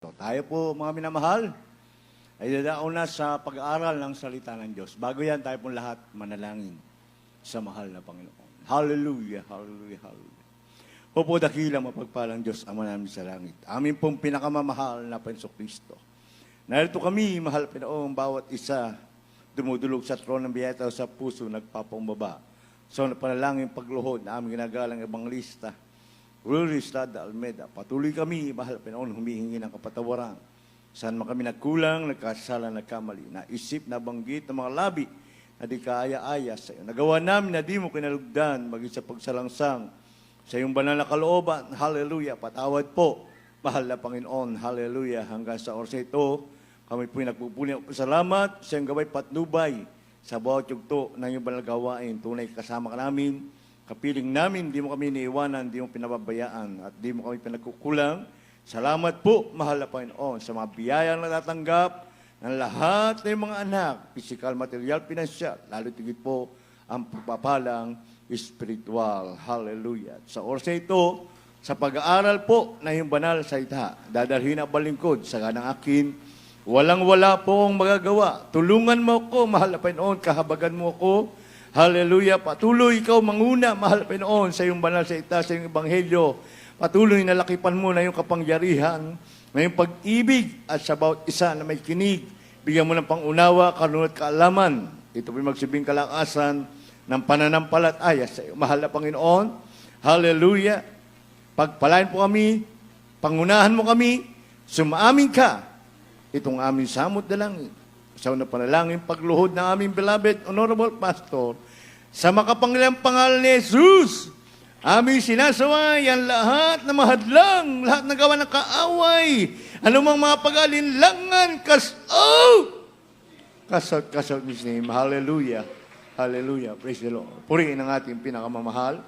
So, tayo po mga minamahal ay dadaon na sa pag-aaral ng salita ng Diyos. Bago yan, tayo pong lahat manalangin sa mahal na Panginoon. Hallelujah, hallelujah, hallelujah. Opo, dakilang mapagpalang Diyos, Ama namin sa langit. Amin pong pinakamamahal na Panginoon Kristo. Narito kami, mahal Pinoong, bawat isa dumudulog sa trono ng biyaya sa puso, nagpapumbaba. So, napanalangin pagluhod na aming ginagalang ebanglista, Rulis Lada Almeda. Patuloy kami, mahal Pinoon, humihingi ng kapatawaran. Saan man kami nagkulang, nagkasala, nagkamali, naisip, nabanggit ng mga labi na di kaaya-aya sa iyo. Nagawa namin na di mo kinalugdan, maging sa pagsalangsang sa iyong banal na kalooban. Hallelujah. Patawad po, mahal na Panginoon. Hallelujah. Hanggang sa oras ito, kami po'y nagpupuli ng salamat sa iyong gabay patnubay sa bawat yugto ng iyong banal gawain. Tunay kasama ka namin. Kapiling namin, di mo kami iniiwanan, di mo pinababayaan, at di mo kami pinagkukulang. Salamat po, mahal na Panginoon, sa mga biyayang natatanggap ng lahat ng mga anak, physical, material, pinansyal, lalo tigit po ang pagpapalang espiritual. Hallelujah. Sa oras ito, sa pag-aaral po na yung banal salita, dadalhin ang balingkod sa kanang akin, walang-wala po ang magagawa. Tulungan mo ko, mahal na Panginoon, kahabagan mo ko. Hallelujah. Patuloy ikaw manguna, mahal Panginoon, sa iyong banal salita, sa iyong ebanghelyo. Patuloy na lakipan mo na iyong kapangyarihan, na iyong pag-ibig at sa bawat isa na may kinig. Bigyan mo ng pangunawa, karunat kaalaman. Ito po'y magsibing kalakasan ng pananampalataya sa iyo. Mahal na Panginoon, hallelujah. Pagpalain po kami, pangunahan mo kami, sumaamin ka. Itong aming samot na langit. Sa una panalangin, pagluhod ng aming beloved, honorable pastor, sa makapangyarihang pangalan ni Jesus, aming sinasaway ang lahat na mahadlang, lahat na gawa ng kaaway, anumang mga pag-alinlangan, kasot in His name. Hallelujah. Hallelujah. Praise the Lord. Purihin ang ating pinakamamahal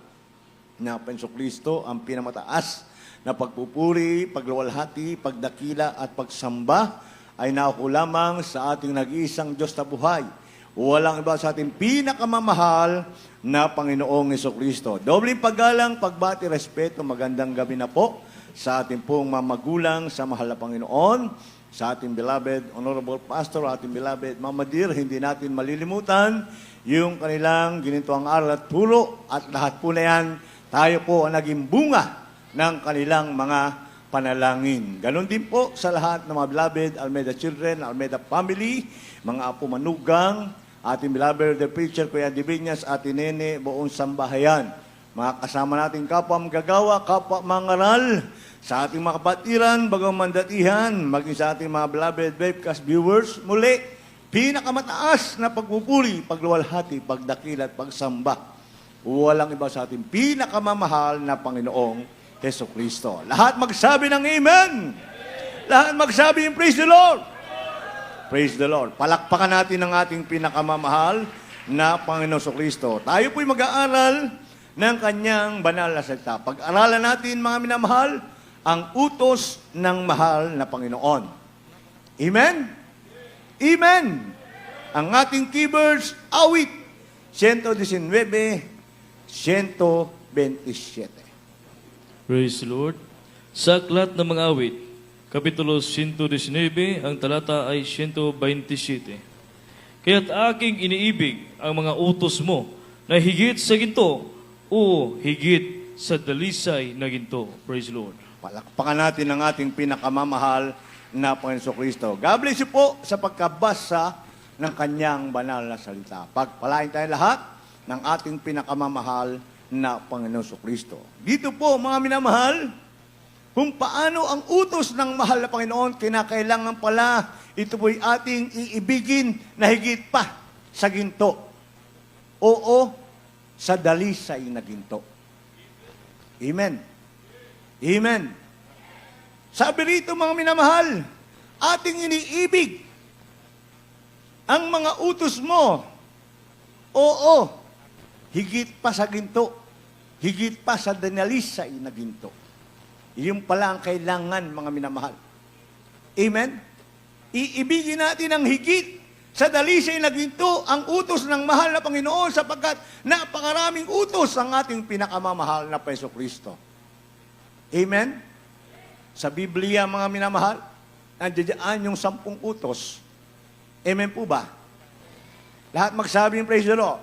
na Panginoong Kristo, ang pinamataas na pagpupuri, pagluwalhati, pagdakila at pagsamba ay nauko lamang sa ating nag-iisang Diyos na buhay. Walang iba sa ating pinakamamahal na Panginoong Jesucristo. Dobling paggalang, pagbati, respeto, magandang gabi na po sa ating pong mamagulang sa mahal na Panginoon, sa ating beloved, honorable pastor, ating beloved Mama Dear, hindi natin malilimutan yung kanilang ginintuang aral at turo, at lahat po na yan, tayo po ang naging bunga ng kanilang mga panalangin. Ganon din po sa lahat ng mga beloved Almeda children, Almeda family, mga apo manugang, ating beloved the preacher, Kuya Divinas, ating nene, buong sambahayan. Mga kasama nating kapwa magagawa, kapwa mangaral, sa ating mga kapatiran, bagang mandatihan, maging sa ating mga beloved webcast viewers, muli, pinakamataas na pagpupuri, pagluwalhati, pagdakil at pagsamba. Walang iba sa ating pinakamamahal na Panginoong Jesucristo. Lahat magsabi ng Amen. Lahat magsabi yung Praise the Lord. Praise the Lord. Palakpakan natin ang ating pinakamamahal na Panginoon Jesucristo. Tayo po'y mag-aaral ng kanyang banal na salita. Pag-aralan natin, mga minamahal, ang utos ng mahal na Panginoon. Amen? Amen. Ang ating keywords, awit, 119, 127. Praise the Lord. Sa aklat ng mga awit, Kapitulo 119, ang talata ay 127. Kaya't aking iniibig ang mga utos mo na higit sa ginto o higit sa dalisay na ginto. Praise the Lord. Palakpakan natin ang ating pinakamamahal na Panginoon Kristo. God bless you po sa pagkabasa ng kanyang banal na salita. Pagpalain tayo lahat ng ating pinakamamahal na Panginoon Kristo. Dito po, mga minamahal, kung paano ang utos ng mahal na Panginoon, kinakailangan pala, ito po'y ating iibigin na higit pa sa ginto. Oo, sa dalisay na ginto. Amen. Amen. Sabi rito, mga minamahal, ating iniibig ang mga utos mo. Oo, higit pa sa ginto. Higit pa sa dalisay na ginto. Iyon pala ang kailangan, mga minamahal. Amen? Iibigin natin ang higit sa dalisay na ginto ang utos ng mahal na Panginoon sapagkat napakaraming utos ang ating pinakamamahal na Panginoon Kristo. Amen? Sa Biblia, mga minamahal, nandiyan yung 10 utos. Amen po ba? Lahat magsabing praise the Lord.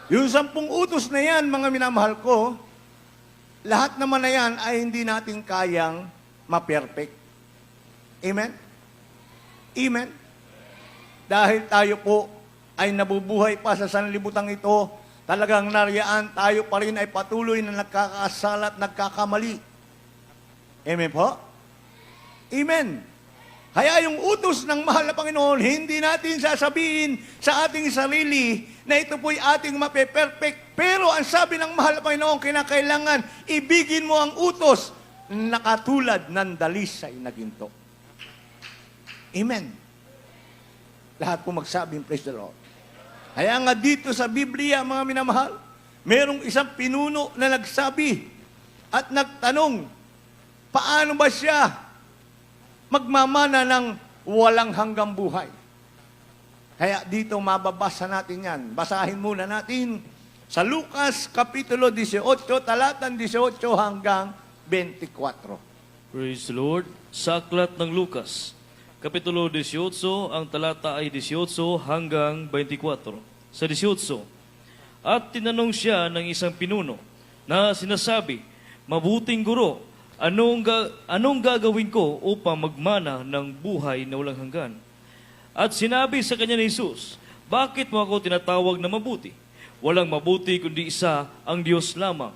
Yung 10 utos na yan, mga minamahal ko, lahat naman na yan ay hindi natin kayang ma-perfect. Amen? Amen? Dahil tayo po ay nabubuhay pa sa sanlibutang ito, talagang nariyaan tayo pa rin ay patuloy na nagkakasala at nagkakamali. Amen po? Amen. Kaya yung utos ng mahal na Panginoon, hindi natin sasabihin sa ating sarili na ito po'y ating mape-perfect. Pero ang sabi ng mahal na Panginoon, kinakailangan ibigin mo ang utos na katulad ng dalisay na ginto. Amen. Lahat po magsabing, praise the Lord. Kaya nga dito sa Biblia, mga minamahal, merong isang pinuno na nagsabi at nagtanong, paano ba siya magmamana ng walang hanggang buhay? Kaya dito mababasa natin yan. Basahin muna natin sa Lucas Kapitulo 18, talatang 18 hanggang 24. Praise the Lord. Sa aklat ng Lucas, Kapitulo 18, ang talata ay 18 hanggang 24. Sa 18, at tinanong siya ng isang pinuno na sinasabi, mabuting guro, anong gagawin ko upang magmana ng buhay na walang hanggan? At sinabi sa kanya ni Jesus, bakit mo ako tinatawag na mabuti? Walang mabuti kundi isa, ang Diyos lamang.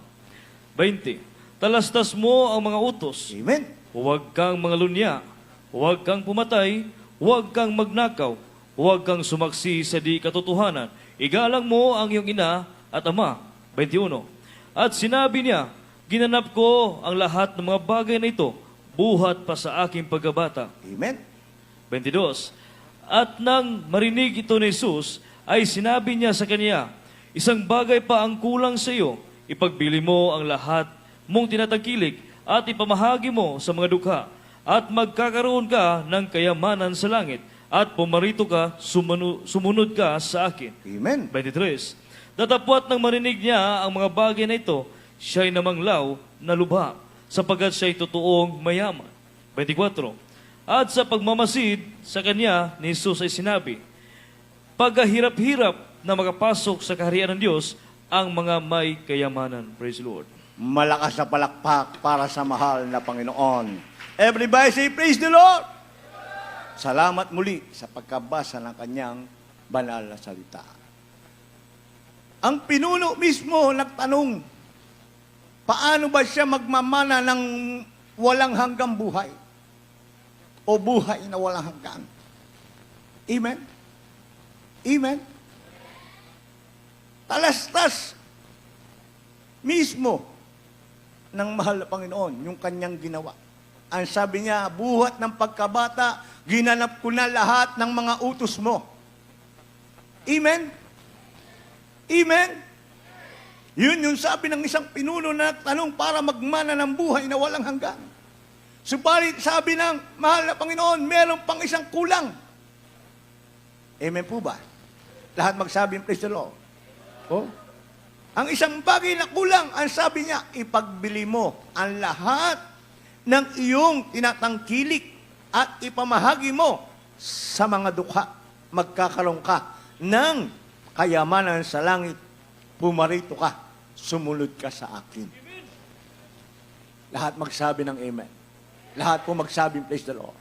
20. Talastas mo ang mga utos. Amen. Huwag kang mangalunya, huwag kang pumatay, huwag kang magnakaw, huwag kang sumaksi sa di katotohanan. Igalang mo ang iyong ina at ama. 21. At sinabi niya, ginanap ko ang lahat ng mga bagay na ito, buhat pa sa aking pagkabata. Amen. 22. At nang marinig ito ni Jesus, ay sinabi niya sa kanya, isang bagay pa ang kulang sa iyo, ipagbili mo ang lahat mong tinatangkilik at ipamahagi mo sa mga dukha, at magkakaroon ka ng kayamanan sa langit, at pumarito ka, sumunod ka sa akin. Amen. 23. Datapwat nang marinig niya ang mga bagay na ito, siya'y namanglaw na lubha, sapagkat siya'y totoong mayaman. 24. At sa pagmamasid sa kanya, ni Jesus ay sinabi, pagkahirap-hirap na makapasok sa kaharian ng Diyos ang mga may kayamanan. Praise the Lord. Malakas na palakpak para sa mahal na Panginoon. Everybody say, praise the Lord! Salamat muli sa pagkabasa ng kanyang banal na salita. Ang pinuno mismo nagtanong, paano ba siya magmamana ng walang hanggang buhay? O buhay na walang hanggan? Amen? Amen? Talastas mismo ng mahal na Panginoon yung kanyang ginawa. Ang sabi niya, buhat ng pagkabata, ginanap ko na lahat ng mga utos mo. Amen? Amen? Yun yung sabi ng isang pinuno na nagtanong para magmana ng buhay na walang hanggan. Subalit sabi ng mahal na Panginoon, meron pang isang kulang. Amen po ba? Lahat magsabi, praise the Lord. Oh? Ang isang bagay na kulang, ang sabi niya, ipagbili mo ang lahat ng iyong tinatangkilik at ipamahagi mo sa mga dukha. Magkakaroon ka ng kayamanan sa langit. Pumarito ka, sumunod ka sa akin. Lahat magsabi ng amen. Lahat po magsabi, praise the Lord.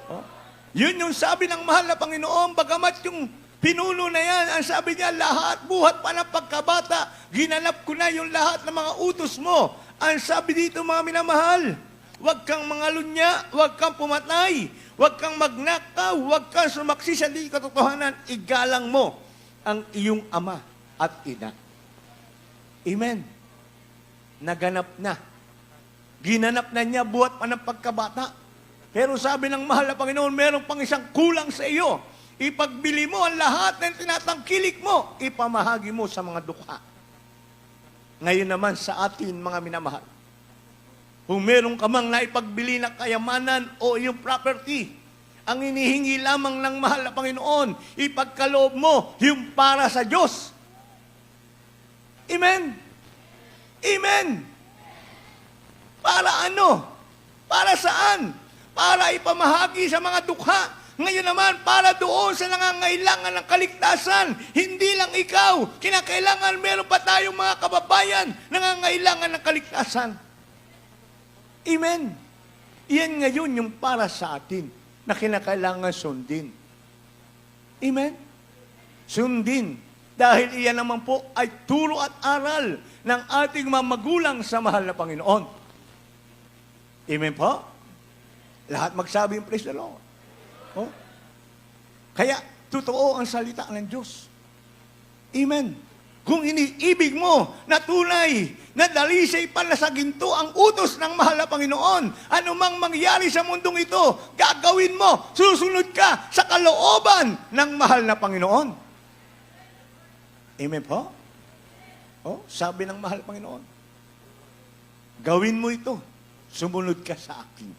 Oh? Yun yung sabi ng mahal na Panginoon, bagamat yung pinuno na yan, ang sabi niya, lahat, buhat pa ng pagkabata, ginanap ko na yung lahat ng mga utos mo. Ang sabi dito, mga minamahal, huwag kang mangalunya, huwag kang pumatay, huwag kang magnakaw, huwag kang sumaksi sa di katotohanan, igalang mo ang iyong ama at ina. Amen. Naganap na. Ginanap na niya buhat pa ng pagkabata. Pero sabi ng mahal na Panginoon, meron pang isang kulang sa iyo. Ipagbili mo ang lahat ng tinatangkilik mo, ipamahagi mo sa mga dukha. Ngayon naman sa atin, mga minamahal, kung meron ka mang naipagbili na kayamanan o yung property, ang inihingi lamang ng mahal na Panginoon, ipagkaloob mo yung para sa Diyos. Amen? Amen? Para ano? Para saan? para ipamahagi sa mga dukha. Ngayon naman, para doon sa nangangailangan ng kaligtasan. Hindi lang ikaw. Kinakailangan meron pa tayong mga kababayan nangangailangan ng kaligtasan. Amen. Iyan ngayon yung para sa atin na kinakailangan sundin. Amen. Sundin. Dahil iyan naman po ay turo at aral ng ating mga magulang sa mahal na Panginoon. Amen po? Lahat magsabi yung praise the Lord. Oh? Kaya, totoo ang salita ng Diyos. Amen. Kung iniibig mo na tunay, na dalisay pala sa ginto ang utos ng mahal na Panginoon, anumang mangyari sa mundong ito, gagawin mo, susunod ka sa kalooban ng mahal na Panginoon. Amen po? Oh, sabi ng mahal na Panginoon, gawin mo ito, sumunod ka sa akin.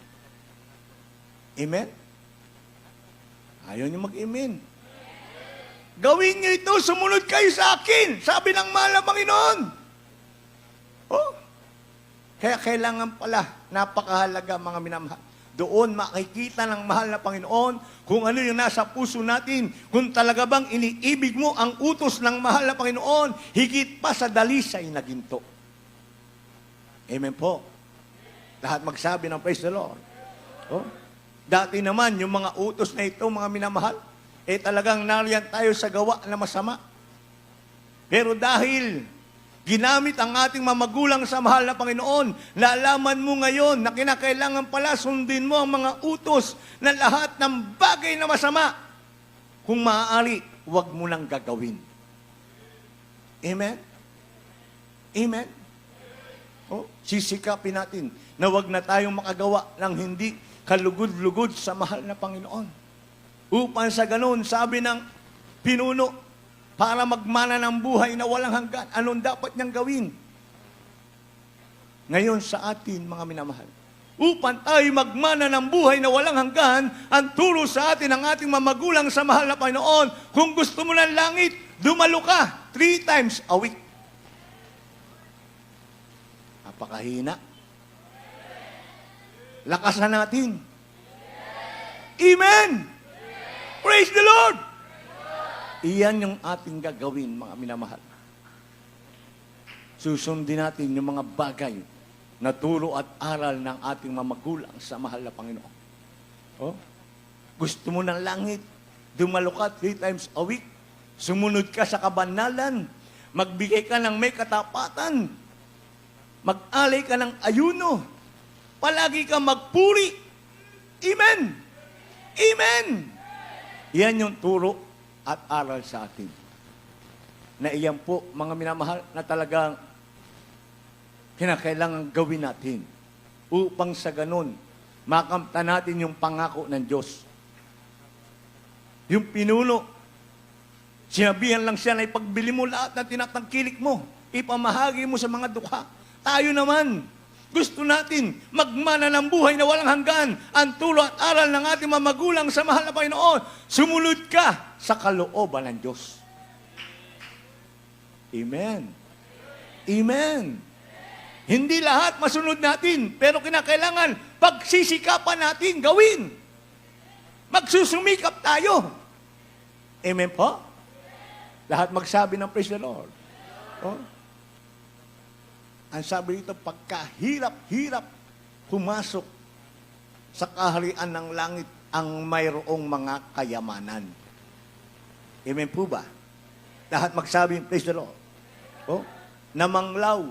Amen? Ayaw niyo mag-amen. Gawin niyo ito, sumunod kayo sa akin. Sabi ng mahal na Panginoon. Oh. Kaya kailangan pala, napakahalaga mga minamahal. Doon makikita ng mahal na Panginoon kung ano yung nasa puso natin. Kung talaga bang iniibig mo ang utos ng mahal na Panginoon, higit pa sa dalisay na ginto. Amen po. Lahat magsabi ng praise the Lord. Oh. Dati naman, yung mga utos na ito, mga minamahal, talagang nariyan tayo sa gawa na masama. Pero dahil ginamit ang ating mamagulang sa mahal na Panginoon, nalaman mo ngayon na kinakailangan pala sundin mo ang mga utos na lahat ng bagay na masama. Kung maaari, huwag mo nang gagawin. Amen? Amen? Oh, sisikapin natin na huwag na tayong makagawa ng hindi kalugod-lugod sa mahal na Panginoon. Upang sa ganun, sabi ng pinuno, para magmana ng buhay na walang hanggan, anong dapat niyang gawin? Ngayon sa atin, mga minamahal, upang tayo magmana ng buhay na walang hanggan, ang turo sa atin ng ating mamagulang sa mahal na Panginoon, kung gusto mo ng langit, dumalo ka 3 times a week. Napakahina. Lakasan natin. Amen! Praise the Lord! Iyan yung ating gagawin, mga minamahal. Susundin natin yung mga bagay na turo at aral ng ating mamagulang sa mahal na Panginoon. Oh? Gusto mo ng langit, dumalo ka 3 times a week, sumunod ka sa kabanalan, magbigay ka ng may katapatan, mag-alay ka ng ayuno, palagi ka magpuri. Amen! Amen! Yan yung turo at aral sa atin. Na iyan po, mga minamahal, na talagang kinakailangan gawin natin upang sa ganun, makamta natin yung pangako ng Diyos. Yung pinuno, sinabihan lang siya na ipagbili mo lahat ng tinatangkilik mo, ipamahagi mo sa mga dukha. Tayo naman, gusto natin magmana ng buhay na walang hanggan. Ang turo at aral ng ating mga magulang sa mahal na Panginoon, sumunod ka sa kalooban ng Diyos. Amen. Amen. Hindi lahat masunod natin, pero kinakailangan pagsisikapan natin gawin. Magsusumikap tayo. Amen po? Lahat magsabi ng praise the Lord. Oh? Ang sabi dito, pagkahirap-hirap pumasok sa kaharian ng langit ang mayroong mga kayamanan. Amen po ba? Lahat magsabi, praise the Lord. Oh? Namanglaw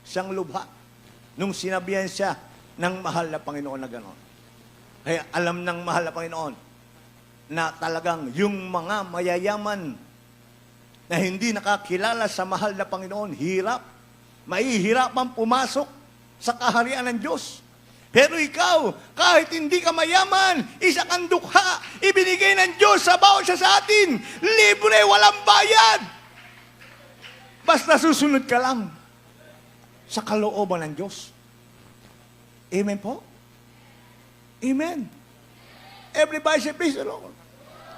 siyang lubha nung sinabihan siya ng mahal na Panginoon na gano'n. Kaya alam ng mahal na Panginoon na talagang yung mga mayayaman na hindi nakakilala sa mahal na Panginoon, hirap. Mahihirapan pumasok sa kaharian ng Diyos. Pero ikaw, kahit hindi ka mayaman, isa kang dukha, ibinigay ng Diyos sa bawat isa sa atin. Libre, walang bayad. Basta susunod ka lang sa kalooban ng Diyos. Amen po? Amen. Everybody say, praise the Lord.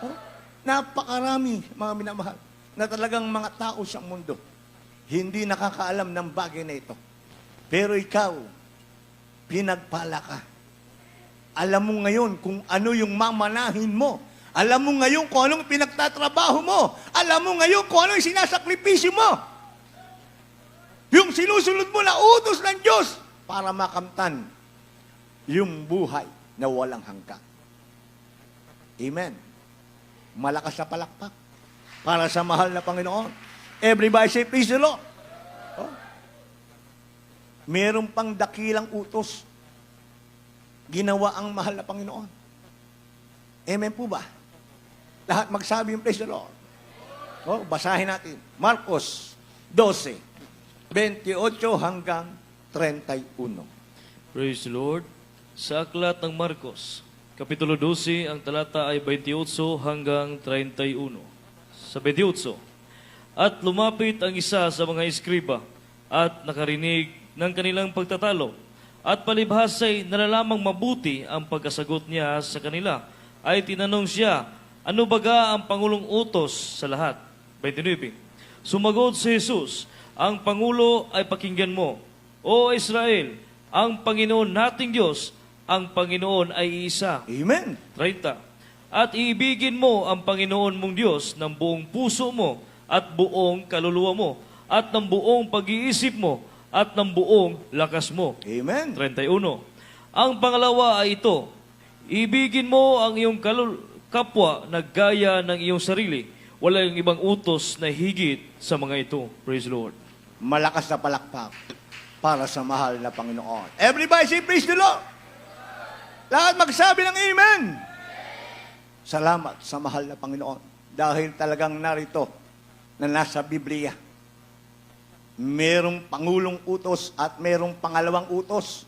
Oh, napakarami, mga minamahal, na talagang mga tao sa mundo, hindi nakakaalam ng bagay na ito. Pero ikaw, pinagpala ka Alam mo ngayon kung ano yung mamanahin mo. Alam mo ngayon kung anong pinagtatrabaho mo. Alam mo ngayon kung ano yung sinasakripisyo mo. Yung sinusunod mo na utos ng Diyos para makamtan yung buhay na walang hanggan. Amen. Malakas na palakpak para sa mahal na Panginoon. Everybody say, praise the Lord. Oh. Meron pang dakilang utos. Ginawa ang mahal na Panginoon. Amen po ba? Lahat magsabi yung praise the Lord. Oh, basahin natin. Marcos 12, 28 hanggang 31. Praise the Lord. Sa aklat ng Marcos, Kapitulo 12, ang talata ay 28 hanggang 31. Sa 28, at lumapit ang isa sa mga eskriba at nakarinig ng kanilang pagtatalo. At palibhasay nalalamang mabuti ang pagkasagot niya sa kanila. Ay tinanong siya, ano baga ang Pangulong utos sa lahat? 29. Sumagot si Jesus, ang Pangulo ay pakinggan mo. O Israel, ang Panginoon nating Diyos, ang Panginoon ay isa. Amen. 30. At iibigin mo ang Panginoon mong Diyos ng buong puso mo at buong kaluluwa mo at ng buong pag-iisip mo at ng buong lakas mo. Amen. 31. Ang pangalawa ay ito, ibigin mo ang iyong kapwa na gaya ng iyong sarili. Walang ibang utos na higit sa mga ito. Praise the Lord. Malakas na palakpak para sa mahal na Panginoon. Everybody say, praise the Lord. Lahat magsabi ng amen. Salamat sa mahal na Panginoon. Dahil talagang narito na nasa Biblia. Merong pangulong utos at merong pangalawang utos.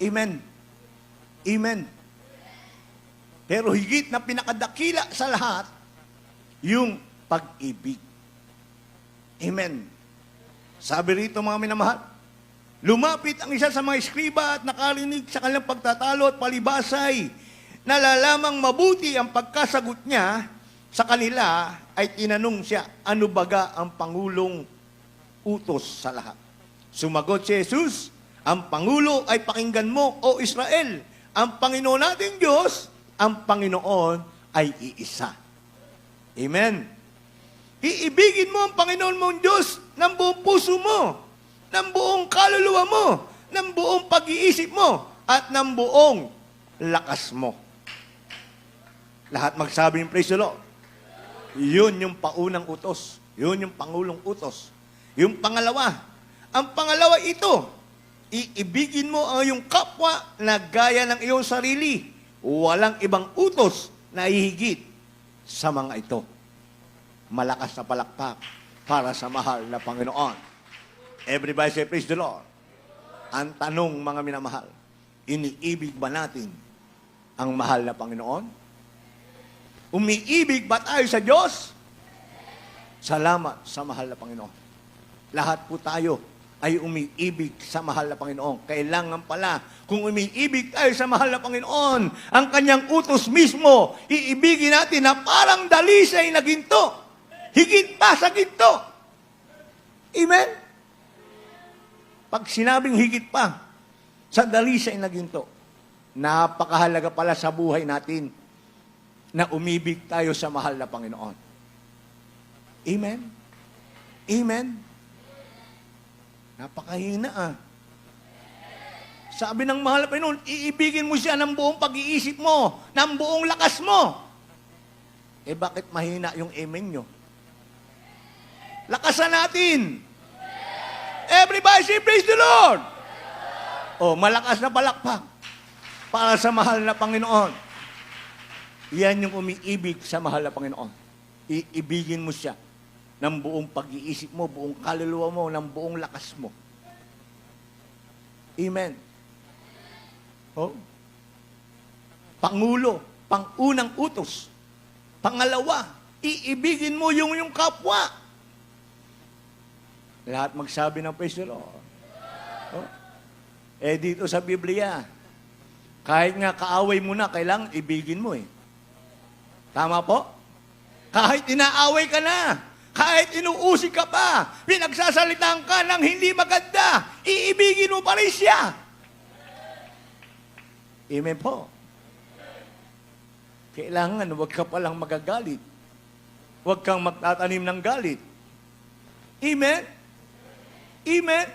Amen. Amen. Pero higit na pinakadakila sa lahat, yung pag-ibig. Amen. Sabi rito mga minamahal, lumapit ang isa sa mga eskriba at nakarinig sa kanilang pagtatalo at palibasay. Nalalamang mabuti ang pagkasagot niya sa kanila ay tinanong siya, ano baga ang pangulong utos sa lahat? Sumagot si Jesus, ang Pangulo ay pakinggan mo, O Israel. Ang Panginoon nating Diyos, ang Panginoon ay iisa. Amen. Iibigin mo ang Panginoon mong Diyos ng buong puso mo, ng buong kaluluwa mo, ng buong pag-iisip mo, at ng buong lakas mo. Lahat magsabi ng praise the Lord. Yun yung paunang utos. Yun yung pangulong utos. Yung pangalawa, ang pangalawa ito, iibigin mo ang iyong kapwa na gaya ng iyong sarili. Walang ibang utos na ihigit sa mga ito. Malakas na palakpak para sa mahal na Panginoon. Everybody say, praise the Lord. Ang tanong, mga minamahal, iniibig ba natin ang mahal na Panginoon? Umiibig ba tayo sa Diyos? Salamat sa mahal na Panginoon. Lahat po tayo ay umiibig sa mahal na Panginoon. Kailangan pala, kung umiibig tayo sa mahal na Panginoon, ang kanyang utos mismo, iibigin natin na parang dalisay na ginto. Higit pa sa ginto. Amen? Pag sinabing higit pa sa dalisay na ginto, napakahalaga pala sa buhay natin na umibig tayo sa mahal na Panginoon. Amen? Amen? Napakahina Sabi ng mahal na Panginoon, iibigin mo siya ng buong pag-iisip mo, ng buong lakas mo. Eh bakit mahina yung amen nyo? Lakasan natin. Everybody say, praise the Lord. Oh, malakas na palakpak para sa mahal na Panginoon. Yan yung umiibig sa mahal na Panginoon. Iibigin mo siya ng buong pag-iisip mo, buong kaluluwa mo, ng buong lakas mo. Amen. Oh. Pangulo, pangunang utos. Pangalawa, iibigin mo yung kapwa. Lahat magsabi ng praise the Lord. Oh. Eh dito sa Biblia, kahit nga kaaway mo na, kailangan ibigin mo eh. Tama po? Kahit inaaway ka na, kahit inuusig ka pa, pinagsasalitaan ka ng hindi maganda, iibigin mo pa rin siya. Amen po. Kailangan, huwag ka palang magagalit. Huwag kang magtatanim ng galit. Amen? Amen?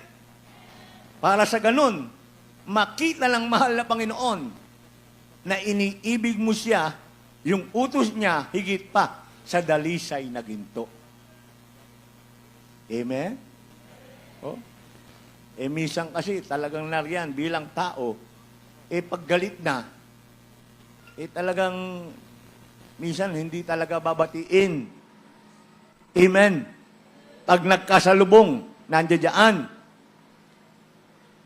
Para sa ganun, makita ng mahal na Panginoon na iniibig mo siya, yung utos niya, higit pa sa dalisay na ginto. Amen? Oh? Minsan kasi talagang nariyan bilang tao, paggalit na, talagang minsan hindi talaga babatiin. Amen? Pag nagkasalubong, nandiyan,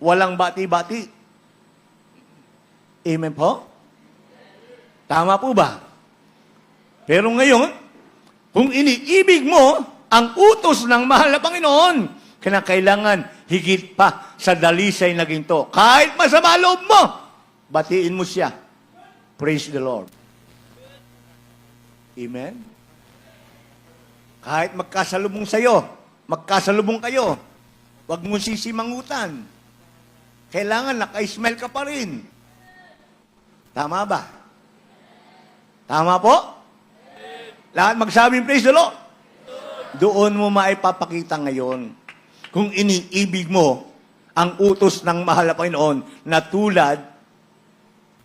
walang bati-bati. Amen po? Tama po ba? Pero ngayon, kung iniibig mo ang utos ng mahal na Panginoon, kinakailangan higit pa sa dalisay na ginto. Kahit masama loob mo, batiin mo siya. Praise the Lord. Amen? Kahit magkasalubong sa'yo, magkasalubong kayo, huwag mo sisimangutan. Kailangan naka-smile ka pa rin. Tama ba? Tama po? Lahat magsabing praise the Lord. Doon mo maipapakita ngayon kung iniibig mo ang utos ng mahal na Panginoon na tulad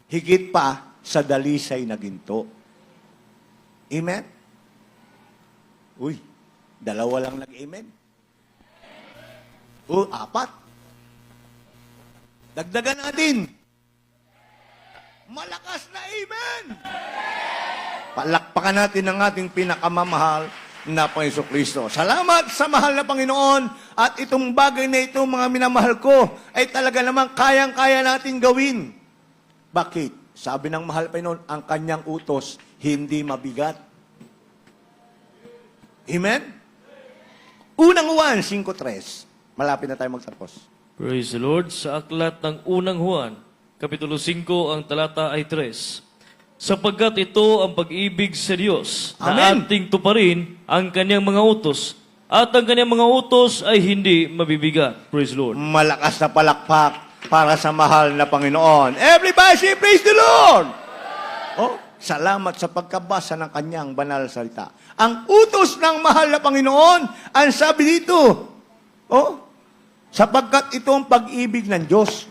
higit pa sa dalisay na ginto. Amen? Uy, dalawa lang nag-amen. Apat. Dagdagan natin. Malakas na amen! Palakpakan natin ang ating pinakamamahal na Panginoon Kristo. Salamat sa mahal na Panginoon at itong bagay na ito, mga minamahal ko, ay talaga namang kayang-kaya natin gawin. Bakit? Sabi ng mahal na Panginoon, ang kanyang utos hindi mabigat. Amen? Unang Juan 5:3. Malapit na tayo magtapos. Praise the Lord. Sa aklat ng unang Juan, Kapitulo 5, ang talata ay 3. Sapagkat ito ang pag-ibig sa Diyos, na Amen. ating tuparin ang kanyang mga utos, at ang kanyang mga utos ay hindi mabibigat. Praise the Lord. Malakas na palakpak para sa mahal na Panginoon. Everybody say, praise the Lord! Oh, salamat sa pagkabasa ng kanyang banal salita. Ang utos ng mahal na Panginoon, ang sabi dito, sapagkat ito ang pag-ibig ng Diyos,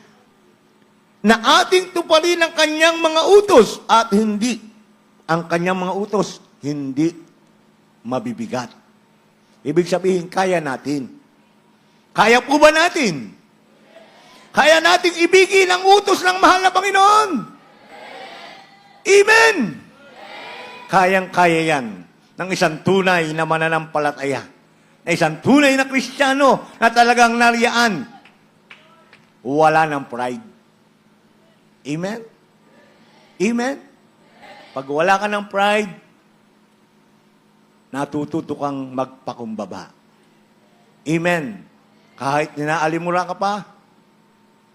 na ating tuparin ang kanyang mga utos at hindi, ang kanyang mga utos, hindi mabibigat. Ibig sabihin, kaya natin. Kaya po ba natin? Kaya nating ibigin ang utos ng mahal na Panginoon? Amen! Kayang-kaya yan ng isang tunay na mananampalataya, na isang tunay na Kristiyano na talagang nariyaan, wala ng pride. Amen? Amen? Pag wala ka ng pride, natututo kang magpakumbaba. Amen? Kahit ninaalimura ka pa,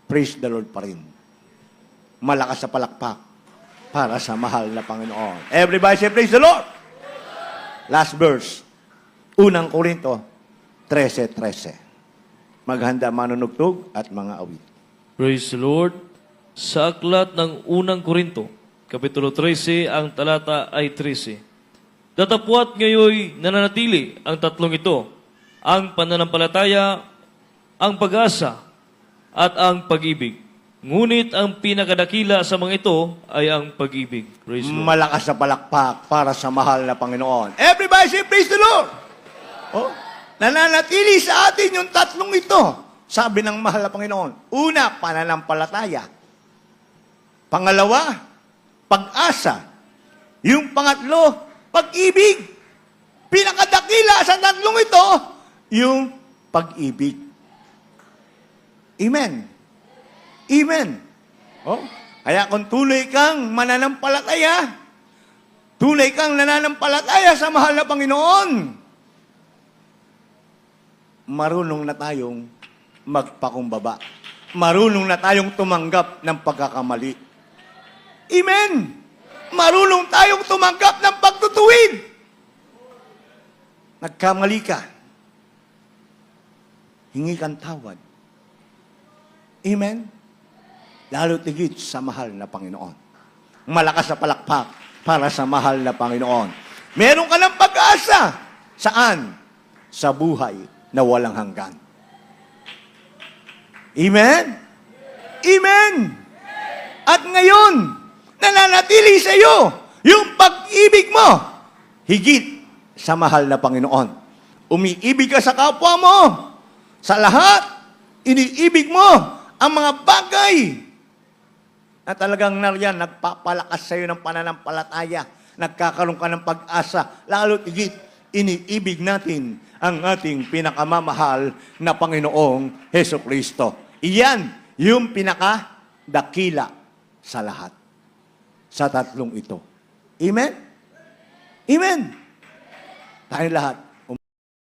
praise the Lord pa rin. Malakas sa palakpak para sa mahal na Panginoon. Everybody say, praise the Lord! Last verse. Unang Korinto 13:13. Maghanda manunugtog at mga awit. Praise the Lord. Sa aklat ng unang Korinto, Kapitulo 13, ang talata ay 13. Datapwat ngayoy nananatili ang tatlong ito, ang pananampalataya, ang pag-asa, at ang pag-ibig. Ngunit ang pinakadakila sa mga ito ay ang pag-ibig. Praise the Lord. Malakas na palakpak para sa mahal na Panginoon. Everybody say, praise the Lord! Nananatili sa atin yung tatlong ito. Sabi ng mahal na Panginoon. Una, pananampalataya. Pangalawa, pag-asa. Yung pangatlo, pag-ibig. Pinakadakila sa tatlong ito, yung pag-ibig. Amen. Amen. Kaya kung tuloy kang mananampalataya, tunay kang nananampalataya sa mahal na Panginoon, marunong na tayong magpakumbaba. Marunong na tayong tumanggap ng pagkakamali. Amen! Marunong tayong tumanggap ng pagtutuwid. Nagkamali ka. Hingi kang tawad. Amen? lalo tigit sa mahal na Panginoon. Malakas na palakpak para sa mahal na Panginoon. Meron ka ng pag-asa. Saan? Sa buhay na walang hanggan. Amen? Amen! At ngayon, nananatili sa iyo yung pag-ibig mo higit sa mahal na Panginoon. Umiibig ka sa kapwa mo. Sa lahat, iniibig mo ang mga bagay na talagang nariyan, nagpapalakas sa iyo ng pananampalataya. Nagkakaroon ka ng pag-asa. Lalo tigit, iniibig natin ang ating pinakamamahal na Panginoong Heso Kristo. Iyan yung pinakadakila sa lahat. Sa tatlong ito. Amen? Amen? Tayong lahat.